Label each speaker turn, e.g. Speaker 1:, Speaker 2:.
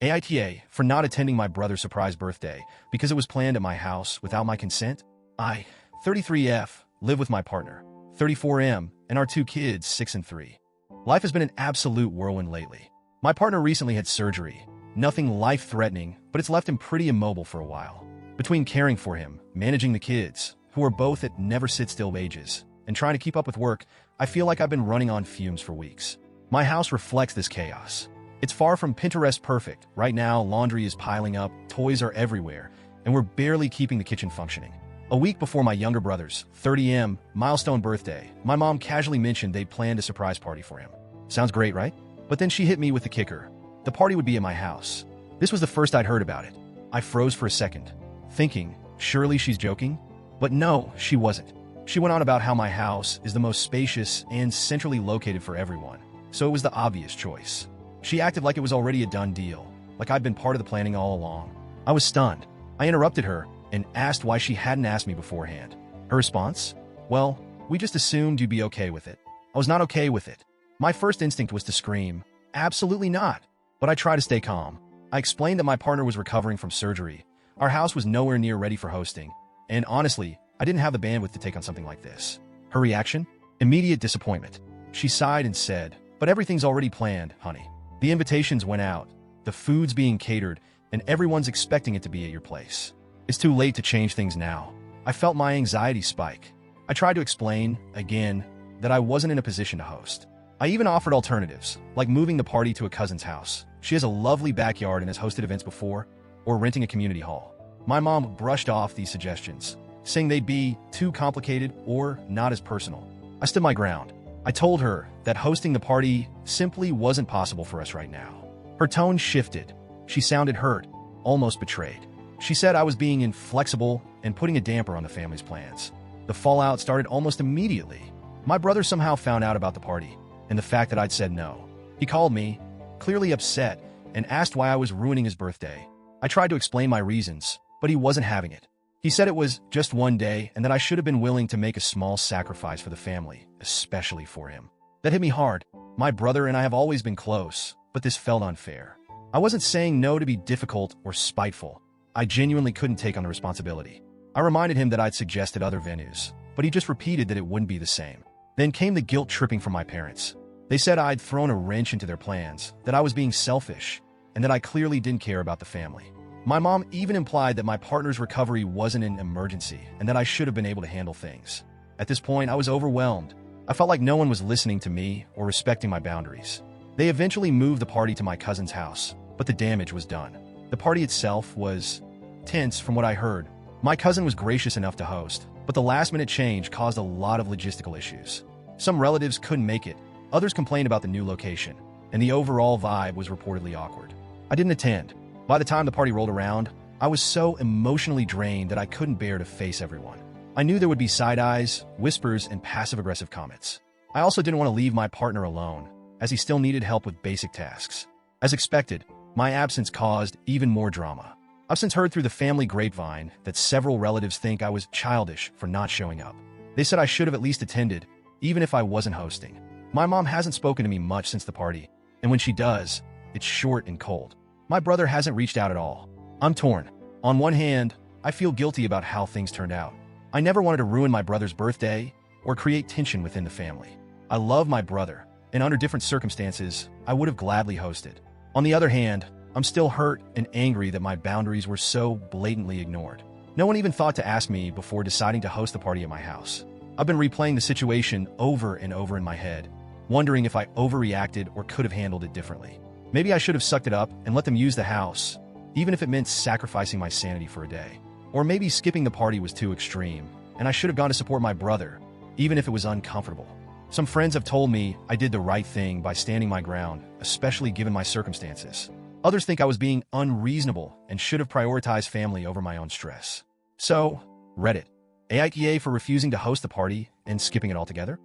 Speaker 1: AITA for not attending my brother's surprise birthday because it was planned at my house without my consent. I, 33F, live with my partner, 34M, and our two kids, 6 and 3. Life has been an absolute whirlwind lately. My partner recently had surgery. Nothing life-threatening, but it's left him pretty immobile for a while. Between caring for him, managing the kids, who are both at never-sit-still ages, and trying to keep up with work, I feel like I've been running on fumes for weeks. My house reflects this chaos. It's far from Pinterest perfect. Right now, laundry is piling up, toys are everywhere, and we're barely keeping the kitchen functioning. A week before my younger brother's 30M milestone birthday, my mom casually mentioned they'd planned a surprise party for him. Sounds great, right? But then she hit me with the kicker. The party would be at my house. This was the first I'd heard about it. I froze for a second, thinking, surely she's joking? But no, she wasn't. She went on about how my house is the most spacious and centrally located for everyone, so it was the obvious choice. She acted like it was already a done deal, like I'd been part of the planning all along. I was stunned. I interrupted her and asked why she hadn't asked me beforehand. Her response? Well, we just assumed you'd be okay with it. I was not okay with it. My first instinct was to scream, absolutely not. But I tried to stay calm. I explained that my partner was recovering from surgery. Our house was nowhere near ready for hosting. And honestly, I didn't have the bandwidth to take on something like this. Her reaction? Immediate disappointment. She sighed and said, but everything's already planned, honey. The invitations went out, the food's being catered, and everyone's expecting it to be at your place. It's too late to change things now. I felt my anxiety spike. I tried to explain, again, that I wasn't in a position to host. I even offered alternatives, like moving the party to a cousin's house. She has a lovely backyard and has hosted events before, or renting a community hall. My mom brushed off these suggestions, saying they'd be too complicated or not as personal. I stood my ground. I told her that hosting the party simply wasn't possible for us right now. Her tone shifted. She sounded hurt, almost betrayed. She said I was being inflexible and putting a damper on the family's plans. The fallout started almost immediately. My brother somehow found out about the party and the fact that I'd said no. He called me, clearly upset, and asked why I was ruining his birthday. I tried to explain my reasons, but he wasn't having it. He said it was just one day and that I should have been willing to make a small sacrifice for the family, especially for him. That hit me hard. My brother and I have always been close, but this felt unfair. I wasn't saying no to be difficult or spiteful. I genuinely couldn't take on the responsibility. I reminded him that I'd suggested other venues, but he just repeated that it wouldn't be the same. Then came the guilt tripping from my parents. They said I'd thrown a wrench into their plans, that I was being selfish, and that I clearly didn't care about the family. My mom even implied that my partner's recovery wasn't an emergency and that I should have been able to handle things. At this point, I was overwhelmed. I felt like no one was listening to me or respecting my boundaries. They eventually moved the party to my cousin's house, but the damage was done. The party itself was tense from what I heard. My cousin was gracious enough to host, but the last-minute change caused a lot of logistical issues. Some relatives couldn't make it, others complained about the new location, and the overall vibe was reportedly awkward. I didn't attend. By the time the party rolled around, I was so emotionally drained that I couldn't bear to face everyone. I knew there would be side eyes, whispers, and passive-aggressive comments. I also didn't want to leave my partner alone, as he still needed help with basic tasks. As expected, my absence caused even more drama. I've since heard through the family grapevine that several relatives think I was childish for not showing up. They said I should have at least attended, even if I wasn't hosting. My mom hasn't spoken to me much since the party, and when she does, it's short and cold. My brother hasn't reached out at all. I'm torn. On one hand, I feel guilty about how things turned out. I never wanted to ruin my brother's birthday or create tension within the family. I love my brother, and under different circumstances, I would have gladly hosted. On the other hand, I'm still hurt and angry that my boundaries were so blatantly ignored. No one even thought to ask me before deciding to host the party at my house. I've been replaying the situation over and over in my head, wondering if I overreacted or could have handled it differently. Maybe I should have sucked it up and let them use the house, even if it meant sacrificing my sanity for a day. Or maybe skipping the party was too extreme, and I should have gone to support my brother, even if it was uncomfortable. Some friends have told me I did the right thing by standing my ground, especially given my circumstances. Others think I was being unreasonable and should have prioritized family over my own stress. So, Reddit. AITA for refusing to host the party and skipping it altogether?